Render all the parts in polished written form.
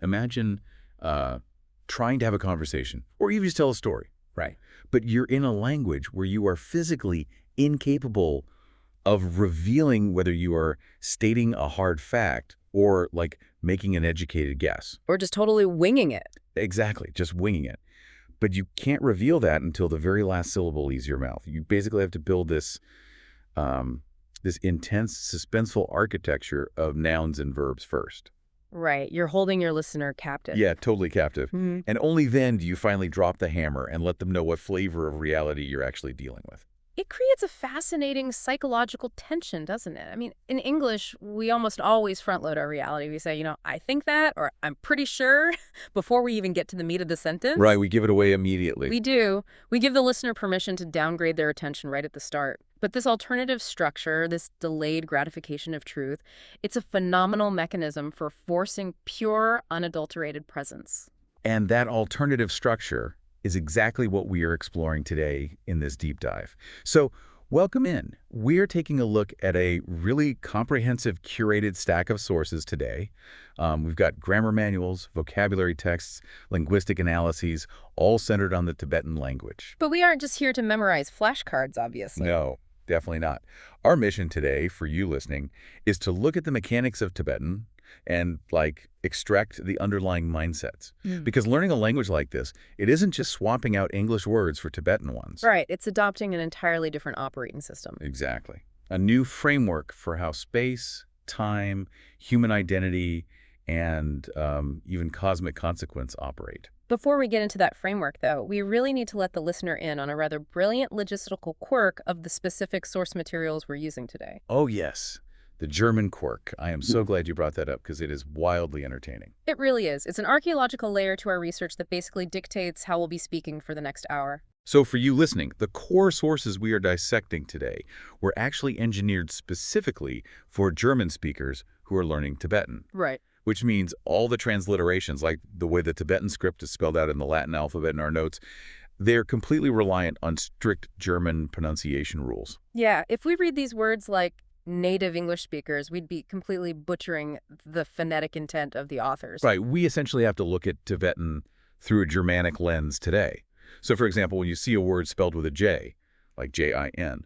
Imagine trying to have a conversation, or even just tell a story, Right. but you're in a language where you are physically incapable of revealing whether you are stating a hard fact or like making an educated guess. Or just totally winging it. Exactly, just winging it. But you can't reveal that until the very last syllable leaves your mouth. You basically have to build this intense, suspenseful architecture of nouns and verbs first. Right. You're holding your listener captive. Yeah, totally captive. Mhm. And only then do you finally drop the hammer and let them know what flavor of reality you're actually dealing with. It creates a fascinating psychological tension, doesn't it? I mean, in English, we almost always front load our reality. We say, I think that, or I'm pretty sure, before we even get to the meat of the sentence. Right, we give it away immediately. We do. We give the listener permission to downgrade their attention right at the start. But this alternative structure, this delayed gratification of truth, it's a phenomenal mechanism for forcing pure, unadulterated presence. And that alternative structure is exactly what we are exploring today in this deep dive. So welcome in. We're taking a look at a really comprehensive, curated stack of sources today. We've got grammar manuals, vocabulary texts, linguistic analyses, all centered on the Tibetan language. But we aren't just here to memorize flashcards, obviously. No, definitely not. Our mission today, for you listening, is to look at the mechanics of Tibetan and, extract the underlying mindsets. Because learning a language like this, it isn't just swapping out English words for Tibetan ones. Right. It's adopting an entirely different operating system. Exactly. A new framework for how space, time, human identity, and even cosmic consequence operate. Before we get into that framework, though, we really need to let the listener in on a rather brilliant logistical quirk of the specific source materials we're using today. Oh, yes. The German quirk. I am so glad you brought that up because it is wildly entertaining. It really is. It's an archaeological layer to our research that basically dictates how we'll be speaking for the next hour. So for you listening, the core sources we are dissecting today were actually engineered specifically for German speakers who are learning Tibetan. Right. Which means all the transliterations, like the way the Tibetan script is spelled out in the Latin alphabet in our notes, they're completely reliant on strict German pronunciation rules. Yeah, if we read these words like native English speakers, we'd be completely butchering the phonetic intent of the authors. Right. We essentially have to look at Tibetan through a Germanic lens today. So, for example, when you see a word spelled with a J, like J-I-N,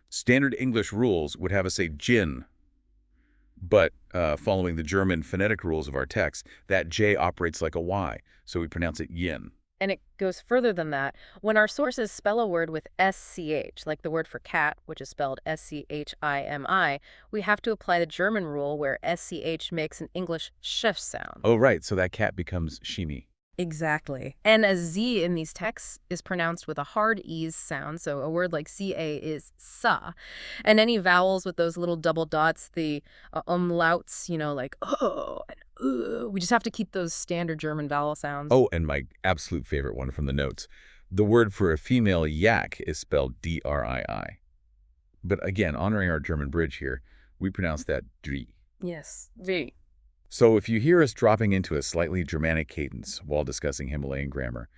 standard English rules would have us say jin. But following the German phonetic rules of our text, that J operates like a Y, so we pronounce it yin. And it goes further than that. When our sources spell a word with SCH, like the word for cat, which is spelled S-C-H-I-M-I, we have to apply the German rule where SCH makes an English sh sound. Oh, right. So that cat becomes shimi. Exactly. And a Z in these texts is pronounced with a hard ease sound, so a word like ca is sa. And any vowels with those little double dots, the umlauts, like oh and we just have to keep those standard German vowel sounds. Oh, and my absolute favorite one from the notes. The word for a female yak is spelled D-R-I-I. But again, honoring our German bridge here, we pronounce that dri. Yes, V. So if you hear us dropping into a slightly Germanic cadence while discussing Himalayan grammar,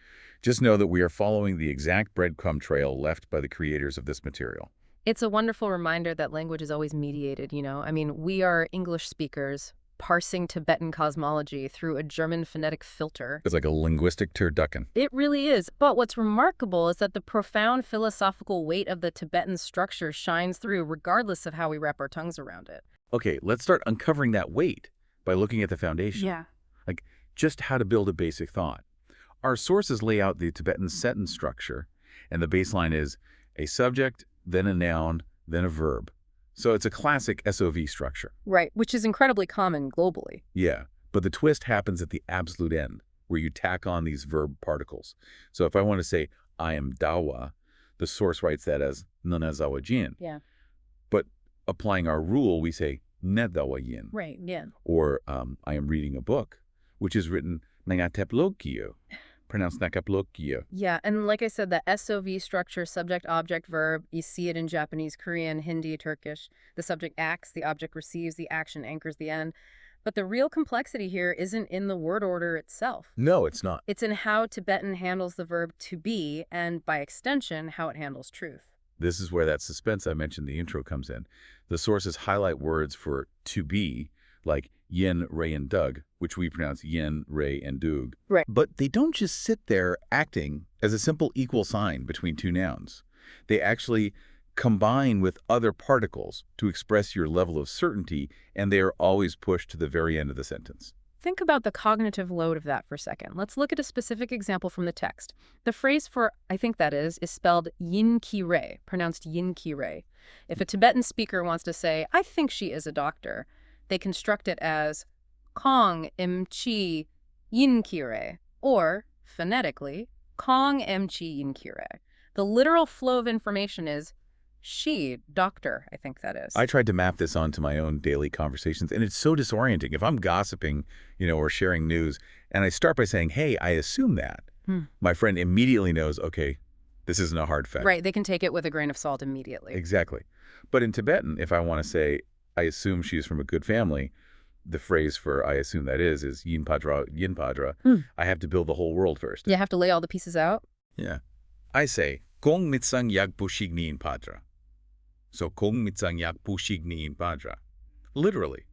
just know that we are following the exact breadcrumb trail left by the creators of this material. It's a wonderful reminder that language is always mediated, I mean, we are English speakers parsing Tibetan cosmology through a German phonetic filter. It's like a linguistic turducken. It really is. But what's remarkable is that the profound philosophical weight of the Tibetan structure shines through regardless of how we wrap our tongues around it. Okay, let's start uncovering that weight by looking at the foundation. Yeah. Like just how to build a basic thought. Our sources lay out the Tibetan sentence structure, and the baseline is a subject, then a noun, then a verb. So it's a classic SOV structure. Right, which is incredibly common globally. Yeah, but the twist happens at the absolute end, where you tack on these verb particles. So if I want to say, I am dawa, the source writes that as nanazawa jin. Yeah. But applying our rule, we say, nedawa yin. Right, yeah. Or I am reading a book, which is written nangateplokyo, pronounced nakaplokyo. Yeah, and like I said, the SOV structure, subject, object, verb, you see it in Japanese, Korean, Hindi, Turkish. The subject acts, the object receives, the action anchors the end. But the real complexity here isn't in the word order itself. No, it's not. It's in how Tibetan handles the verb to be, and by extension, how it handles truth. This is where that suspense I mentioned in the intro comes in. The sources highlight words for to be, like yin, ray, and dug, which we pronounce yin, ray, and dug. Right. But they don't just sit there acting as a simple equal sign between two nouns. They actually combine with other particles to express your level of certainty, and they are always pushed to the very end of the sentence. Think about the cognitive load of that for a second. Let's look at a specific example from the text. The phrase for I think that is spelled yin ki re, pronounced yin ki re. If a Tibetan speaker wants to say, I think she is a doctor, they construct it as Kong im chi yin ki re, or, phonetically, Kong im chi yin ki re. The literal flow of information is she, doctor, I think that is. I tried to map this onto my own daily conversations, and it's so disorienting. If I'm gossiping, or sharing news, and I start by saying, hey, I assume that, my friend immediately knows, okay, this isn't a hard fact. Right, they can take it with a grain of salt immediately. Exactly. But in Tibetan, if I want to say, I assume she's from a good family, the phrase for I assume that is yin padra, yin padra. I have to build the whole world first. You have to lay all the pieces out? Yeah. I say, kong mitsang yag pushigni in padra. So kong mitsang yag pushigni in padra. Literally.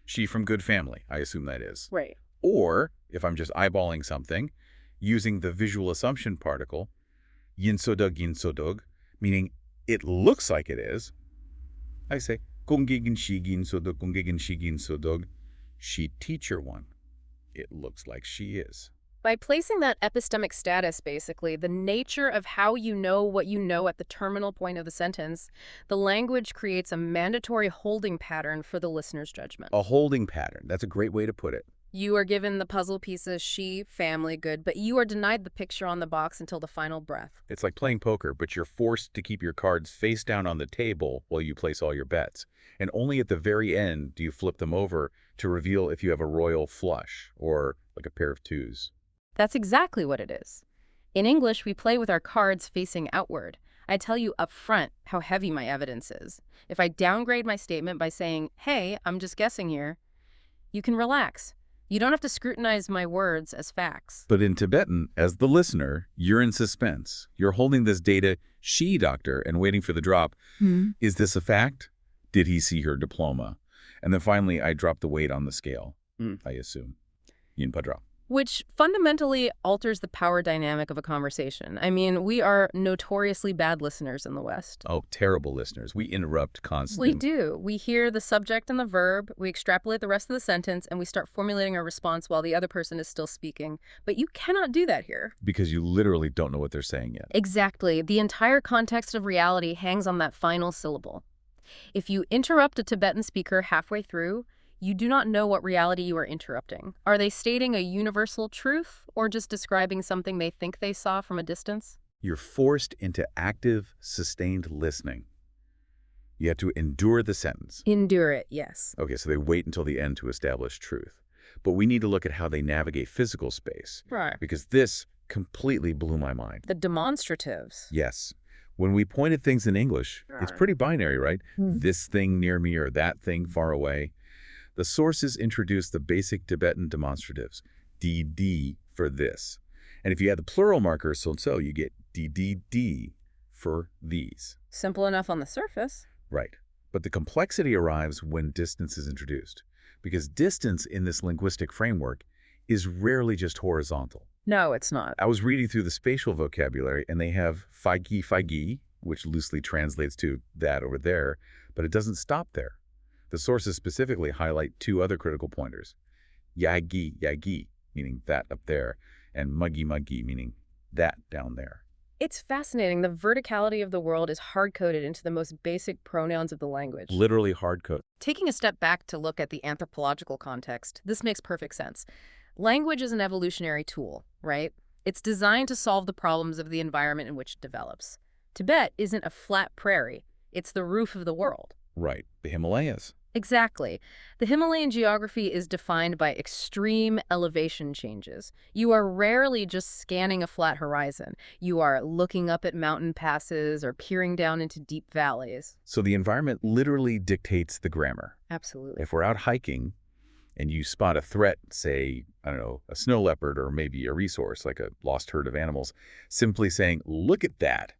She from good family, I assume that is. Right. Or, if I'm just eyeballing something, using the visual assumption particle, yin sodog, meaning it looks like it is, I say, konggigin shigin sodog, konggigin shigin sodog, she teacher one. It looks like she is. By placing that epistemic status, basically, the nature of how you know what you know at the terminal point of the sentence, the language creates a mandatory holding pattern for the listener's judgment. A holding pattern. That's a great way to put it. You are given the puzzle pieces, she, family, good, but you are denied the picture on the box until the final breath. It's like playing poker, but you're forced to keep your cards face down on the table while you place all your bets. And only at the very end do you flip them over to reveal if you have a royal flush or like a pair of twos. That's exactly what it is. In English, we play with our cards facing outward. I tell you up front how heavy my evidence is. If I downgrade my statement by saying, hey, I'm just guessing here, you can relax. You don't have to scrutinize my words as facts. But in Tibetan, as the listener, you're in suspense. You're holding this data, she doctor, and waiting for the drop. Is this a fact? Did he see her diploma? And then finally, I drop the weight on the scale, I assume. Yin padra. Which fundamentally alters the power dynamic of a conversation. I mean, we are notoriously bad listeners in the West. Oh, terrible listeners. We interrupt constantly. We do. We hear the subject and the verb, we extrapolate the rest of the sentence, and we start formulating our response while the other person is still speaking. But you cannot do that here. Because you literally don't know what they're saying yet. Exactly. The entire context of reality hangs on that final syllable. If you interrupt a Tibetan speaker halfway through, you do not know what reality you are interrupting. Are they stating a universal truth or just describing something they think they saw from a distance? You're forced into active, sustained listening. You have to endure the sentence. Endure it, yes. Okay, so they wait until the end to establish truth. But we need to look at how they navigate physical space. Right. Because this completely blew my mind. The demonstratives. Yes. When we point at things in English, it's pretty binary, right? This thing near me or that thing far away. The sources introduce the basic Tibetan demonstratives, dd for this. And if you add the plural marker so, you get ddd for these. Simple enough on the surface. Right. But the complexity arrives when distance is introduced, because distance in this linguistic framework is rarely just horizontal. No, it's not. I was reading through the spatial vocabulary, and they have fagi, which loosely translates to that over there, but it doesn't stop there. The sources specifically highlight two other critical pointers. Yagi, meaning that up there, and muggi, meaning that down there. It's fascinating. The verticality of the world is hard-coded into the most basic pronouns of the language. Literally hard-coded. Taking a step back to look at the anthropological context, this makes perfect sense. Language is an evolutionary tool, right? It's designed to solve the problems of the environment in which it develops. Tibet isn't a flat prairie. It's the roof of the world. Right. The Himalayas. Exactly. The Himalayan geography is defined by extreme elevation changes. You are rarely just scanning a flat horizon. You are looking up at mountain passes or peering down into deep valleys. So the environment literally dictates the grammar. Absolutely. If we're out hiking and you spot a threat, say, I don't know, a snow leopard or maybe a resource like a lost herd of animals, simply saying, look at that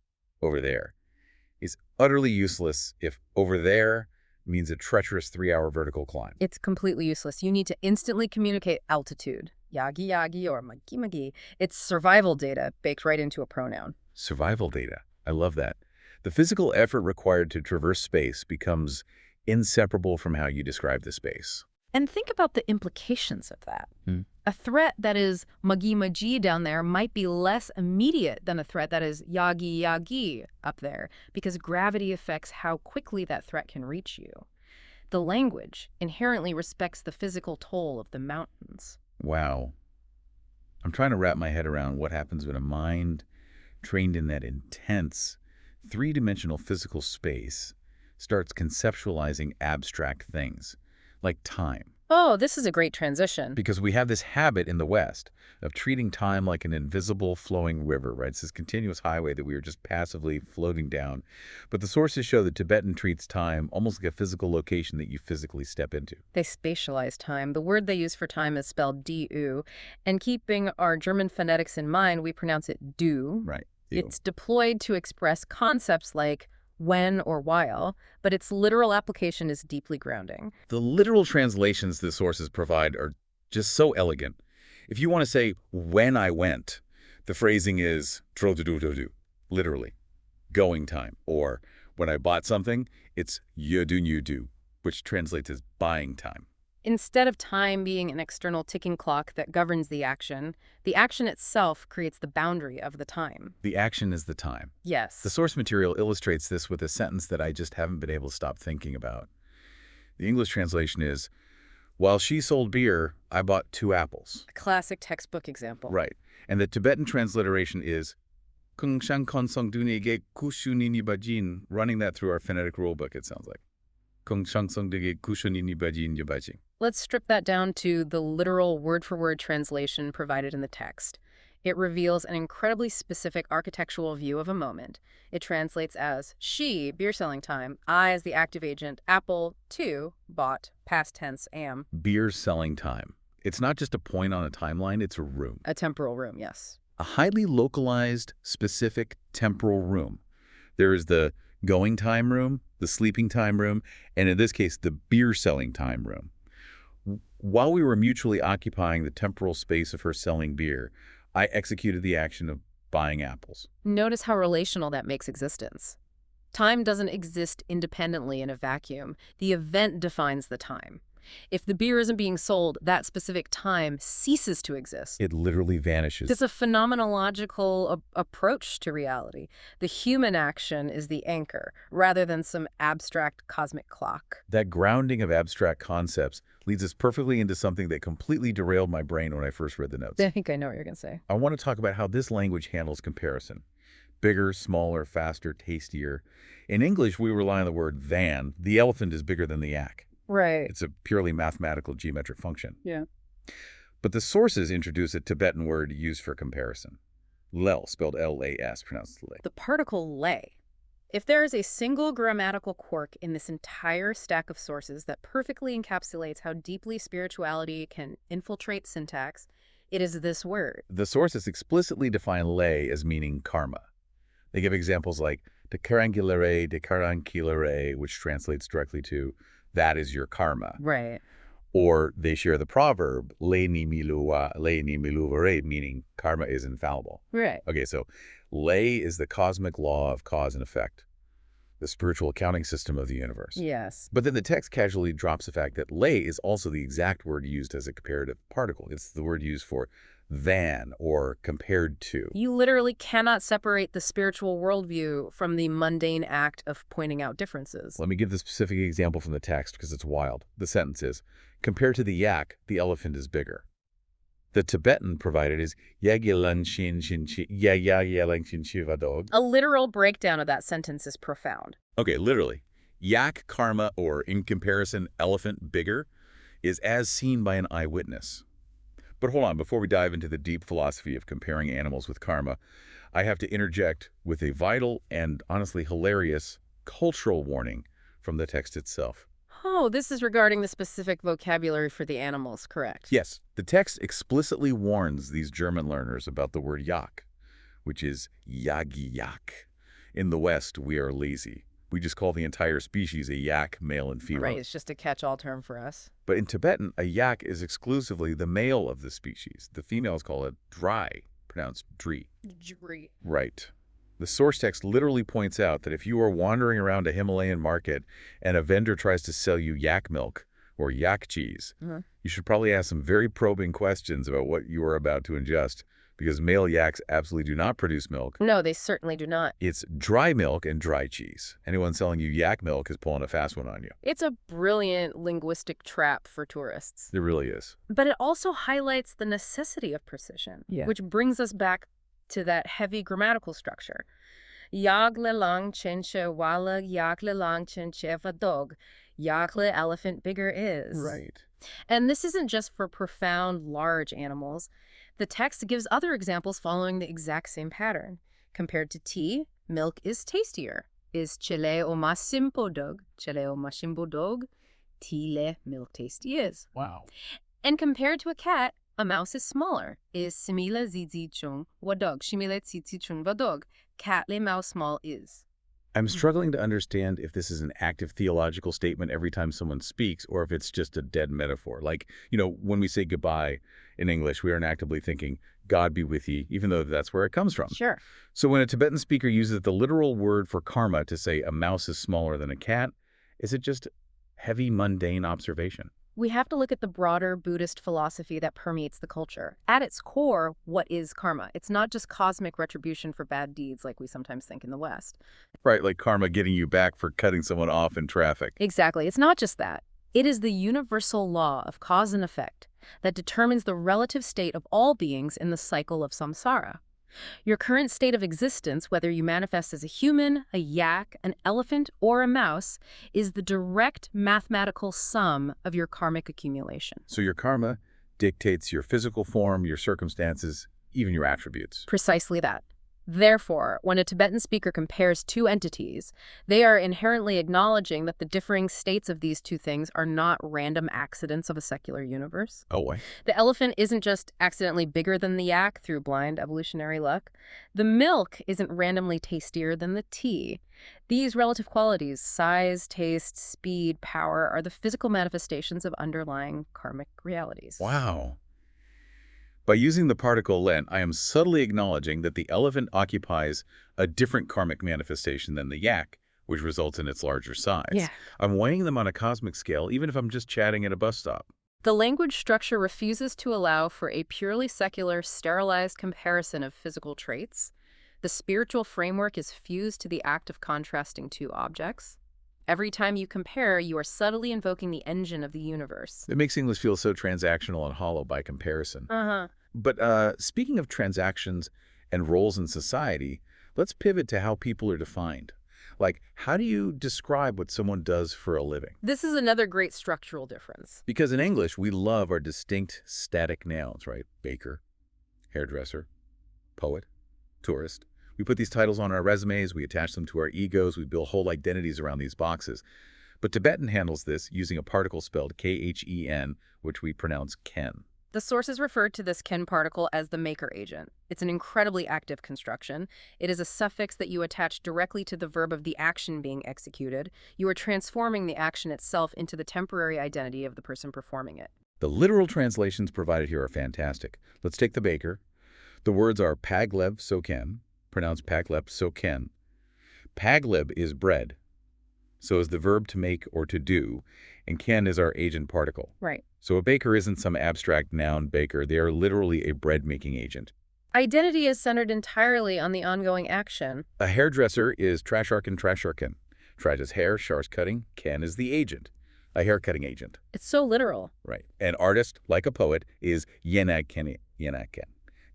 over there, is utterly useless if over there means a treacherous 3-hour vertical climb. It's completely useless. You need to instantly communicate altitude. Yagi yagi or magi magi. It's survival data baked right into a pronoun. Survival data. I love that. The physical effort required to traverse space becomes inseparable from how you describe the space. And think about the implications of that. Hmm. A threat that is magi magi down there might be less immediate than a threat that is yagi yagi up there, because gravity affects how quickly that threat can reach you. The language inherently respects the physical toll of the mountains. Wow. I'm trying to wrap my head around what happens when a mind trained in that intense, three-dimensional physical space starts conceptualizing abstract things, like time. Oh, this is a great transition. Because we have this habit in the West of treating time like an invisible flowing river, right? It's this continuous highway that we are just passively floating down. But the sources show that Tibetan treats time almost like a physical location that you physically step into. They spatialize time. The word they use for time is spelled du, and keeping our German phonetics in mind, we pronounce it du. Right. It's deployed to express concepts like when or while, but its literal application is deeply grounding. The literal translations the sources provide are just so elegant. If you want to say, when I went, the phrasing is trodudududu, literally, going time. Or when I bought something, it's yodunyudu, which translates as buying time. Instead of time being an external ticking clock that governs the action itself creates the boundary of the time. The action is the time. Yes. The source material illustrates this with a sentence that I just haven't been able to stop thinking about. The English translation is, while she sold beer, I bought 2 apples. A classic textbook example. Right. And the Tibetan transliteration is, Kung Shang Kon Song Duni Ge Kushu Nini Bajin. Running that through our phonetic rulebook, it sounds like. Kung Shang Song Ge Kushu Nini Bajin Yabajin. Let's strip that down to the literal word-for-word translation provided in the text. It reveals an incredibly specific architectural view of a moment. It translates as she, beer selling time, I as the active agent, apple, 2, bought, past tense, am. Beer selling time. It's not just a point on a timeline, it's a room. A temporal room, yes. A highly localized, specific temporal room. There is the going time room, the sleeping time room, and in this case, the beer selling time room. While we were mutually occupying the temporal space of her selling beer, I executed the action of buying apples. Notice how relational that makes existence. Time doesn't exist independently in a vacuum. The event defines the time. If the beer isn't being sold, that specific time ceases to exist. It literally vanishes. It's a phenomenological approach to reality. The human action is the anchor, rather than some abstract cosmic clock. That grounding of abstract concepts leads us perfectly into something that completely derailed my brain when I first read the notes. I think I know what you're going to say. I want to talk about how this language handles comparison. Bigger, smaller, faster, tastier. In English, we rely on the word than. The elephant is bigger than the yak. Right. It's a purely mathematical geometric function. Yeah. But the sources introduce a Tibetan word used for comparison. Lel, spelled L-A-S, pronounced lay. The particle lay. If there is a single grammatical quirk in this entire stack of sources that perfectly encapsulates how deeply spirituality can infiltrate syntax, it is this word. The sources explicitly define lay as meaning karma. They give examples like de karangilare, which translates directly to that is your karma. Right. Or they share the proverb, le ni miluvare, meaning karma is infallible. Right. Okay, so lei is the cosmic law of cause and effect, the spiritual accounting system of the universe. Yes. But then the text casually drops the fact that lei is also the exact word used as a comparative particle. It's the word used for than or compared to. You literally cannot separate the spiritual worldview from the mundane act of pointing out differences. Let me give the specific example from the text because it's wild. The sentence is, compared to the yak, the elephant is bigger. The Tibetan provided is yagilan shin shin chi yayalang shin shivadog. A literal breakdown of that sentence is profound. Okay, literally. Yak karma, or in comparison, elephant bigger, is as seen by an eyewitness. But hold on, before we dive into the deep philosophy of comparing animals with karma, I have to interject with a vital and honestly hilarious cultural warning from the text itself. Oh, this is regarding the specific vocabulary for the animals, correct? Yes, the text explicitly warns these German learners about the word yak, which is yagi yak. In the West, we are lazy. We just call the entire species a yak, male and Right, female. it's just a catch-all term for us. But in Tibetan, a yak is exclusively the male of the species. The females call it dry, pronounced dri. Juri. Right. The source text literally points out that if you are wandering around a Himalayan market and a vendor tries to sell you yak milk or yak cheese, you should probably ask some very probing questions about what you are about to ingest, because male yaks absolutely do not produce milk. No, they certainly do not. It's dry milk and dry cheese. Anyone selling you yak milk is pulling a fast one on you. It's a brilliant linguistic trap for tourists. It really is. But it also highlights the necessity of precision, which brings us back to that heavy grammatical structure. Yagle lang chenche wala yagle lang chenche vadog. Yagle elephant bigger is. Right. And this isn't just for profound, large animals. The text gives other examples following the exact same pattern. Compared to tea, milk is tastier. Is chile o masimpo dog, chile o mashimbo dog, tile milk tasty is. Wow. And compared to a cat, a mouse is smaller. Is simila zizi chung wadog, shimile tsitsi chung vadog, catle mouse small is. I'm struggling to understand if this is an active theological statement every time someone speaks, or if it's just a dead metaphor. Like, when we say goodbye in English, we aren't actively thinking, God be with ye, even though that's where it comes from. Sure. So when a Tibetan speaker uses the literal word for karma to say a mouse is smaller than a cat, is it just heavy, mundane observation? We have to look at the broader Buddhist philosophy that permeates the culture. At its core, what is karma? It's not just cosmic retribution for bad deeds like we sometimes think in the West. Right, like karma getting you back for cutting someone off in traffic. Exactly. It's not just that. It is the universal law of cause and effect that determines the relative state of all beings in the cycle of samsara. Your current state of existence, whether you manifest as a human, a yak, an elephant, or a mouse, is the direct mathematical sum of your karmic accumulation. So your karma dictates your physical form, your circumstances, even your attributes. Precisely that. Therefore, when a Tibetan speaker compares two entities, they are inherently acknowledging that the differing states of these two things are not random accidents of a secular universe. Oh, why? The elephant isn't just accidentally bigger than the yak through blind evolutionary luck. The milk isn't randomly tastier than the tea. These relative qualities, size, taste, speed, power, are the physical manifestations of underlying karmic realities. Wow. By using the particle len, I am subtly acknowledging that the elephant occupies a different karmic manifestation than the yak, which results in its larger size. Yeah. I'm weighing them on a cosmic scale, even if I'm just chatting at a bus stop. The language structure refuses to allow for a purely secular, sterilized comparison of physical traits. The spiritual framework is fused to the act of contrasting two objects. Every time you compare, you are subtly invoking the engine of the universe. It makes English feel so transactional and hollow by comparison. But speaking of transactions and roles in society, let's pivot to how people are defined. Like, how do you describe what someone does for a living? This is another great structural difference. Because in English, we love our distinct static nouns, right? Baker, hairdresser, poet, tourist. We put these titles on our resumes, we attach them to our egos, we build whole identities around these boxes. But Tibetan handles this using a particle spelled K-H-E-N, which we pronounce Ken. The sources referred to this Ken particle as the maker agent. It's an incredibly active construction. It is a suffix that you attach directly to the verb of the action being executed. You are transforming the action itself into the temporary identity of the person performing it. The literal translations provided here are fantastic. Let's take the baker. The words are paglev soken, pronounced paglep soken. Pagleb is bread. So is the verb to make or to do, and ken is our agent particle. Right. So a baker isn't some abstract noun baker. They are literally a bread-making agent. Identity is centered entirely on the ongoing action. A hairdresser is trasharken trasharken. Trash is hair, shar's cutting, ken is the agent, a hair-cutting agent. It's so literal. Right. An artist, like a poet, is yenag ken yenag ken.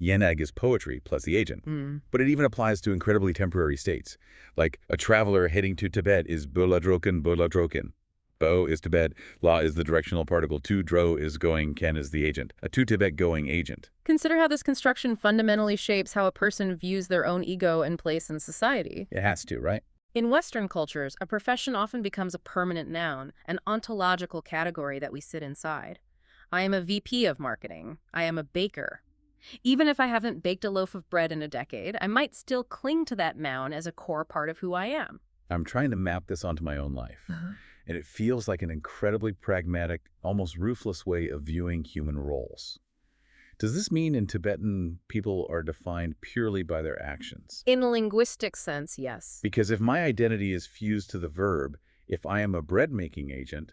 Yenag is poetry plus the agent. But it even applies to incredibly temporary states. Like a traveler heading to Tibet is boladroken boladroken. Bo is Tibet, la is the directional particle, to dro is going, ken is the agent. A to Tibet going agent. Consider how this construction fundamentally shapes how a person views their own ego and place in society. It has to, right? In Western cultures, a profession often becomes a permanent noun, an ontological category that we sit inside. I am a VP of marketing. I am a baker. Even if I haven't baked a loaf of bread in a decade, I might still cling to that noun as a core part of who I am. I'm trying to map this onto my own life, and it feels like an incredibly pragmatic, almost ruthless way of viewing human roles. Does this mean in Tibetan people are defined purely by their actions? In a linguistic sense, yes. Because if my identity is fused to the verb, if I am a bread-making agent,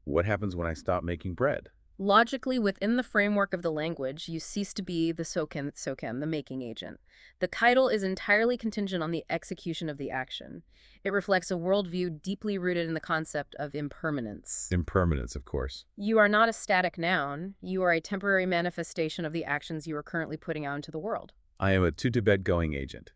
what happens when I stop making bread? Logically, within the framework of the language, you cease to be the soken, the making agent. The title is entirely contingent on the execution of the action. It reflects a worldview deeply rooted in the concept of impermanence. Impermanence, of course. You are not a static noun. You are a temporary manifestation of the actions you are currently putting out into the world. I am a to-Tibet going agent.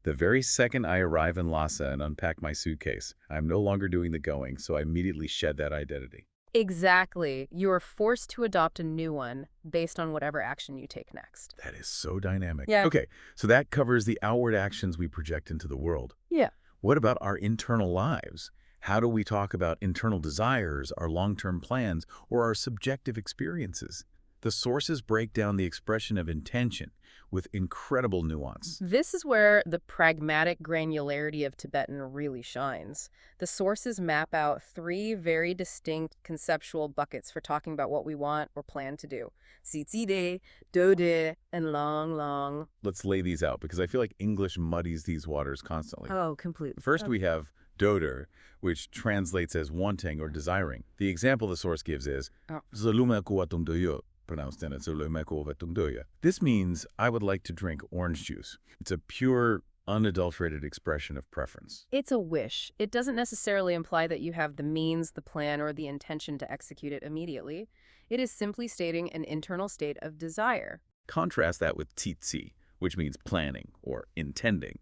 The very second I arrive in Lhasa and unpack my suitcase, I am no longer doing the going, so I immediately shed that identity. Exactly. You are forced to adopt a new one based on whatever action you take next. That is so dynamic. Yeah. Okay, so that covers the outward actions we project into the world. Yeah. What about our internal lives? How do we talk about internal desires, our long-term plans, or our subjective experiences? The sources break down the expression of intention with incredible nuance. This is where the pragmatic granularity of Tibetan really shines. The sources map out three very distinct conceptual buckets for talking about what we want or plan to do. Sitside, dode, and long. Let's lay these out because I feel like English muddies these waters constantly. Oh, completely. First, we have doder, which translates as wanting or desiring. The example the source gives is "Zaluma kuwatum doyo," pronounced in "Zaluma kuwatum doyo." This means I would like to drink orange juice. It's a pure, unadulterated expression of preference. It's a wish. It doesn't necessarily imply that you have the means, the plan, or the intention to execute it immediately. It is simply stating an internal state of desire. Contrast that with tsitsi, which means planning or intending.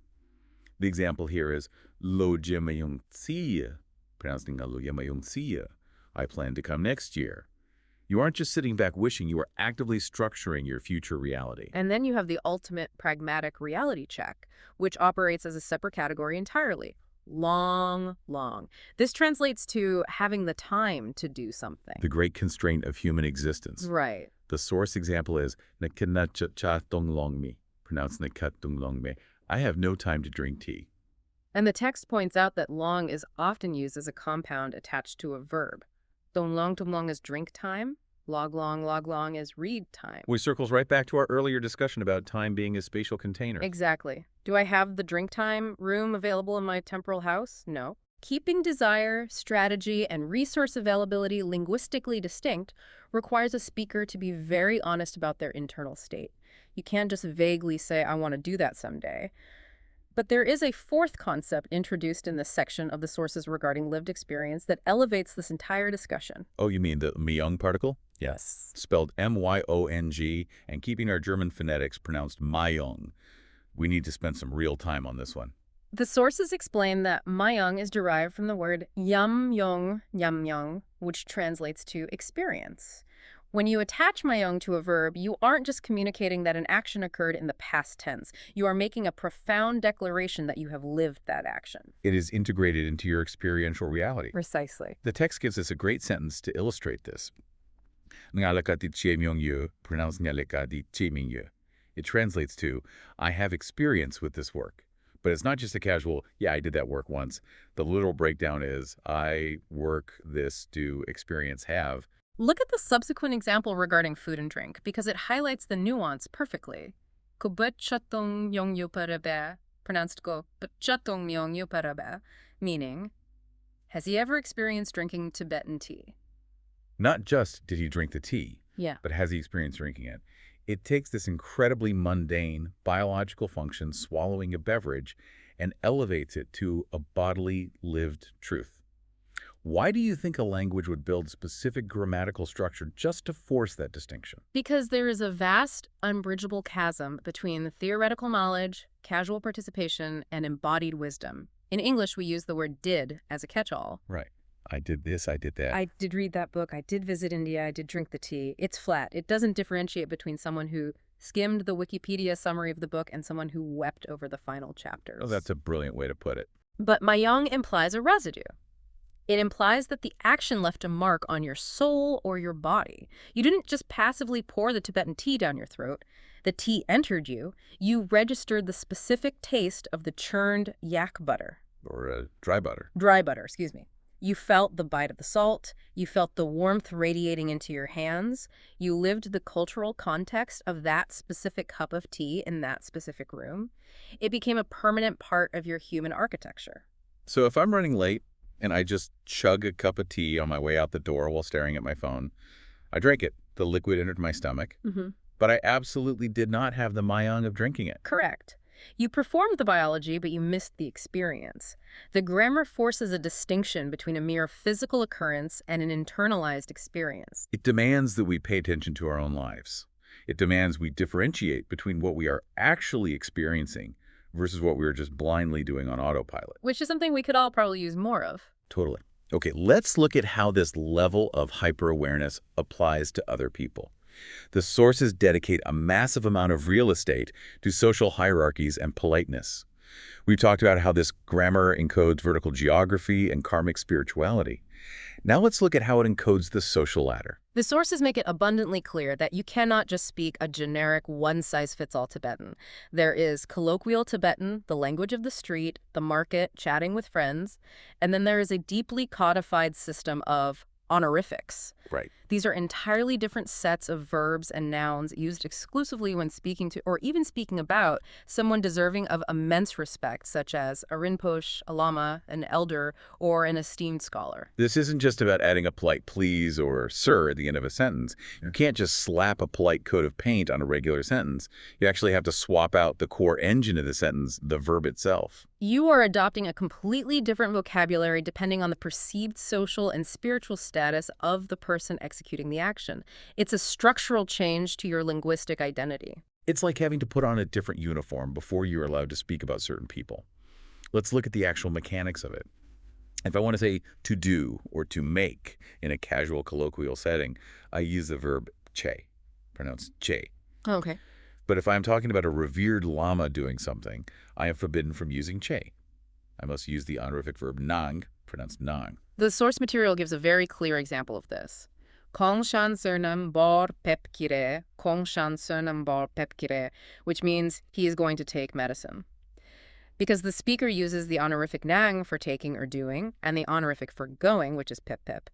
The example here is lo jemayung tsiya, pronounced in lo jemayung tsiya. I plan to come next year. You aren't just sitting back wishing, you are actively structuring your future reality. And then you have the ultimate pragmatic reality check, which operates as a separate category entirely. Long. This translates to having the time to do something. The great constraint of human existence. Right. The source example is nakanachatongmi, pronounced nakatunglongme. I have no time to drink tea. And the text points out that long is often used as a compound attached to a verb. Tumlong is drink time. Log long is read time. Which circles right back to our earlier discussion about time being a spatial container. Exactly. Do I have the drink time room available in my temporal house? No. Keeping desire, strategy, and resource availability linguistically distinct requires a speaker to be very honest about their internal state. You can't just vaguely say, I want to do that someday. But there is a fourth concept introduced in this section of the sources regarding lived experience that elevates this entire discussion. Oh, you mean the myong particle? Yes. Spelled M-Y-O-N-G, and keeping our German phonetics pronounced myong. We need to spend some real time on this one. The sources explain that myong is derived from the word yamyong, which translates to experience. When you attach myong to a verb, you aren't just communicating that an action occurred in the past tense. You are making a profound declaration that you have lived that action. It is integrated into your experiential reality. Precisely. The text gives us a great sentence to illustrate this. Pronounced It translates to, I have experience with this work. But it's not just a casual, yeah, I did that work once. The literal breakdown is, I work this, do, experience, have. Look at the subsequent example regarding food and drink, because it highlights the nuance perfectly. Pronounced meaning, has he ever experienced drinking Tibetan tea? Not just did he drink the tea, Yeah. but has he experienced drinking it? It takes this incredibly mundane biological function, swallowing a beverage, and elevates it to a bodily lived truth. Why do you think a language would build specific grammatical structure just to force that distinction? Because there is a vast, unbridgeable chasm between theoretical knowledge, casual participation, and embodied wisdom. In English, we use the word did as a catch-all. Right. I did this, I did that. I did read that book, I did visit India, I did drink the tea. It's flat. It doesn't differentiate between someone who skimmed the Wikipedia summary of the book and someone who wept over the final chapters. Oh, that's a brilliant way to put it. But myong implies a residue. It implies that the action left a mark on your soul or your body. You didn't just passively pour the Tibetan tea down your throat. The tea entered you. You registered the specific taste of the churned yak butter. or dry butter. Dry butter, excuse me. You felt the bite of the salt. You felt the warmth radiating into your hands. You lived the cultural context of that specific cup of tea in that specific room. It became a permanent part of your human architecture. So if I'm running late and I just chug a cup of tea on my way out the door while staring at my phone, I drank it. The liquid entered my stomach. But I absolutely did not have the mayang of drinking it. Correct. You performed the biology, but you missed the experience. The grammar forces a distinction between a mere physical occurrence and an internalized experience. It demands that we pay attention to our own lives. It demands we differentiate between what we are actually experiencing versus what we are just blindly doing on autopilot. Which is something we could all probably use more of. Totally. Okay, let's look at how this level of hyper-awareness applies to other people. The sources dedicate a massive amount of real estate to social hierarchies and politeness. We've talked about how this grammar encodes vertical geography and karmic spirituality. Now let's look at how it encodes the social ladder. The sources make it abundantly clear that you cannot just speak a generic one-size-fits-all Tibetan. There is colloquial Tibetan, the language of the street, the market, chatting with friends, and then there is a deeply codified system of honorifics. Right. These are entirely different sets of verbs and nouns used exclusively when speaking to, or even speaking about, someone deserving of immense respect, such as a rinpoche, a lama, an elder, or an esteemed scholar. This isn't just about adding a polite please or sir at the end of a sentence. You can't just slap a polite coat of paint on a regular sentence. You actually have to swap out the core engine of the sentence, the verb itself. You are adopting a completely different vocabulary depending on the perceived social and spiritual status of the person executing the action. It's a structural change to your linguistic identity. It's like having to put on a different uniform before you're allowed to speak about certain people. Let's look at the actual mechanics of it. If I want to say to do or to make in a casual colloquial setting, I use the verb che, pronounced che. Okay. But if I'm talking about a revered lama doing something, I am forbidden from using che. I must use the honorific verb nang, pronounced nang. The source material gives a very clear example of this. Kongshan sernam bor pepkire, Kongshan sernam bor pepkire, which means he is going to take medicine. Because the speaker uses the honorific nang for taking or doing, and the honorific for going, which is pep pep,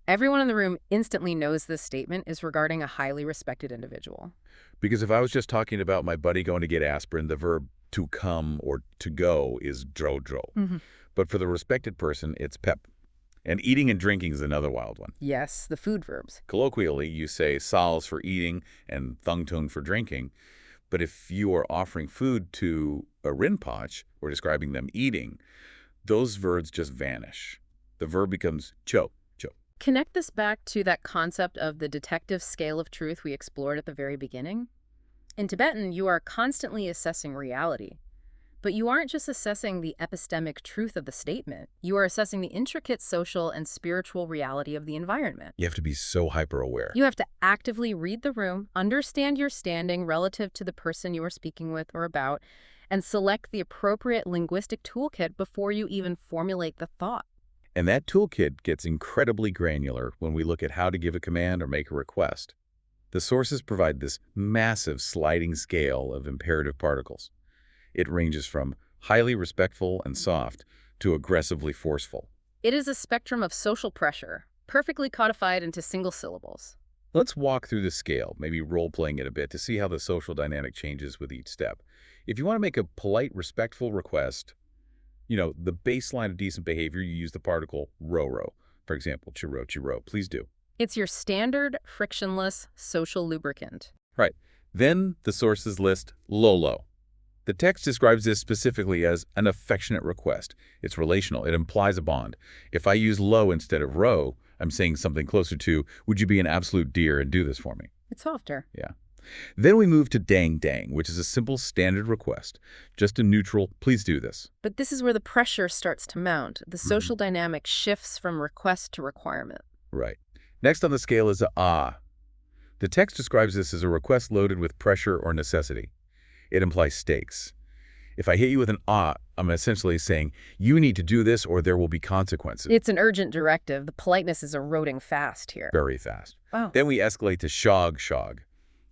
everyone in the room instantly knows this statement is regarding a highly respected individual. Because if I was just talking about my buddy going to get aspirin, the verb to come or to go is dro dro. But for the respected person, it's pep. And eating and drinking is another wild one. Yes, the food verbs. Colloquially, you say sals for eating and thungtun for drinking. But if you are offering food to a rinpoche or describing them eating, those verbs just vanish. The verb becomes cho. Connect this back to that concept of the detective scale of truth we explored at the very beginning. In Tibetan, you are constantly assessing reality. But you aren't just assessing the epistemic truth of the statement. You are assessing the intricate social and spiritual reality of the environment. You have to be so hyper-aware. You have to actively read the room, understand your standing relative to the person you are speaking with or about, and select the appropriate linguistic toolkit before you even formulate the thought. And that toolkit gets incredibly granular when we look at how to give a command or make a request. The sources provide this massive sliding scale of imperative particles. It ranges from highly respectful and soft to aggressively forceful. It is a spectrum of social pressure, perfectly codified into single syllables. Let's walk through the scale, maybe role-playing it a bit to see how the social dynamic changes with each step. If you want to make a polite, respectful request, the baseline of decent behavior, you use the particle ro. For example, chiro, chiro. Please do. It's your standard, frictionless social lubricant. Right. Then the sources list lo. The text describes this specifically as an affectionate request. It's relational. It implies a bond. If I use lo instead of ro, I'm saying something closer to, would you be an absolute dear and do this for me? It's softer. Yeah. Then we move to dang, which is a simple standard request. Just a neutral, please do this. But this is where the pressure starts to mount. The social dynamic shifts from request to requirement. Right. Next on the scale is a ah. The text describes this as a request loaded with pressure or necessity. It implies stakes. If I hit you with an ah, I'm essentially saying, you need to do this or there will be consequences. It's an urgent directive. The politeness is eroding fast here. Very fast. Wow. Then we escalate to shog.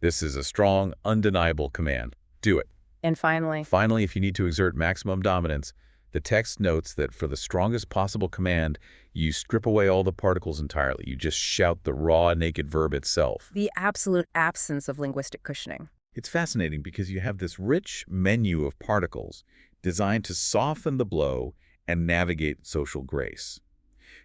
This is a strong, undeniable command. Do it. And finally, If you need to exert maximum dominance, The text notes that for the strongest possible command, you strip away all the particles entirely. You just shout the raw, naked verb itself. The absolute absence of linguistic cushioning. It's fascinating because you have this rich menu of particles designed to soften the blow and navigate social grace.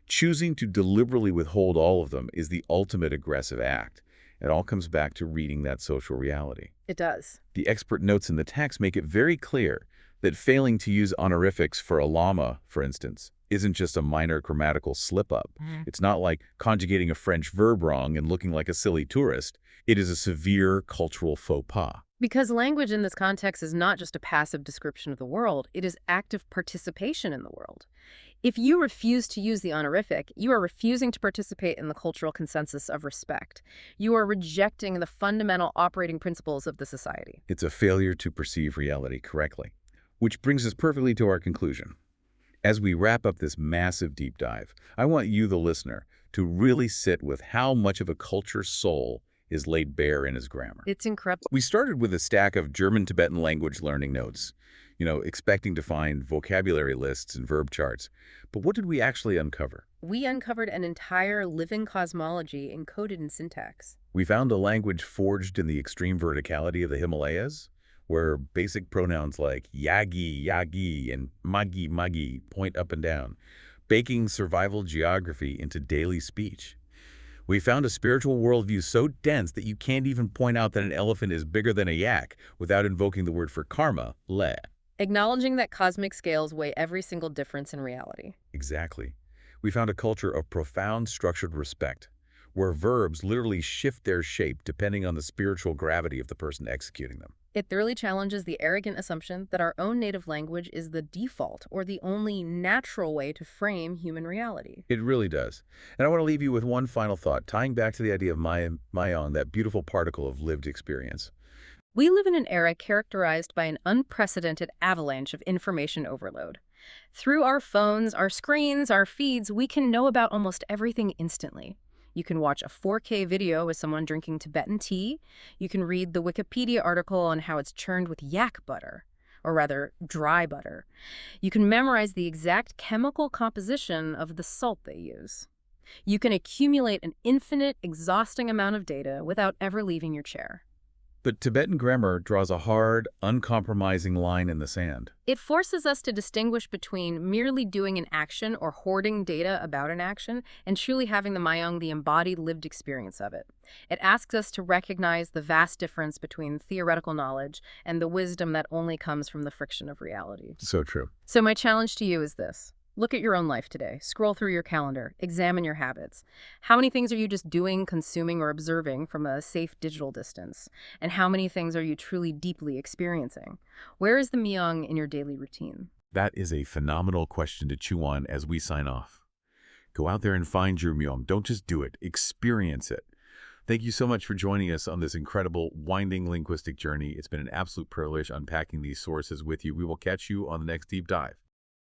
Choosing to deliberately withhold all of them is the ultimate aggressive act. It all comes back to reading that social reality. It does. The expert notes in the text make it very clear that failing to use honorifics for a llama, for instance, isn't just a minor grammatical slip-up. It's not like conjugating a French verb wrong and looking like a silly tourist. It is a severe cultural faux pas. Because language in this context is not just a passive description of the world, it is active participation in the world. If you refuse to use the honorific, you are refusing to participate in the cultural consensus of respect. You are rejecting the fundamental operating principles of the society. It's a failure to perceive reality correctly. Which brings us perfectly to our conclusion. As we wrap up this massive deep dive, I want you, the listener, to really sit with how much of a culture's soul is laid bare in his grammar. It's incredible. We started with a stack of German-Tibetan language learning notes, expecting to find vocabulary lists and verb charts. But what did we actually uncover? We uncovered an entire living cosmology encoded in syntax. We found a language forged in the extreme verticality of the Himalayas, where basic pronouns like yagi, yagi, and magi, magi point up and down, baking survival geography into daily speech. We found a spiritual worldview so dense that you can't even point out that an elephant is bigger than a yak without invoking the word for karma, le. Acknowledging that cosmic scales weigh every single difference in reality. Exactly. We found a culture of profound structured respect, where verbs literally shift their shape depending on the spiritual gravity of the person executing them. It thoroughly challenges the arrogant assumption that our own native language is the default or the only natural way to frame human reality. It really does. And I want to leave you with one final thought, tying back to the idea of mayong, that beautiful particle of lived experience. We live in an era characterized by an unprecedented avalanche of information overload. Through our phones, our screens, our feeds, we can know about almost everything instantly. You can watch a 4K video with someone drinking Tibetan tea. You can read the Wikipedia article on how it's churned with yak butter, or rather, dry butter. You can memorize the exact chemical composition of the salt they use. You can accumulate an infinite, exhausting amount of data without ever leaving your chair. But Tibetan grammar draws a hard, uncompromising line in the sand. It forces us to distinguish between merely doing an action or hoarding data about an action and truly having the mayong, the embodied lived experience of it. It asks us to recognize the vast difference between theoretical knowledge and the wisdom that only comes from the friction of reality. So true. So my challenge to you is this. Look at your own life today. Scroll through your calendar. Examine your habits. How many things are you just doing, consuming, or observing from a safe digital distance? And how many things are you truly deeply experiencing? Where is the myong in your daily routine? That is a phenomenal question to chew on as we sign off. Go out there and find your myong. Don't just do it. Experience it. Thank you so much for joining us on this incredible, winding linguistic journey. It's been an absolute privilege unpacking these sources with you. We will catch you on the next deep dive.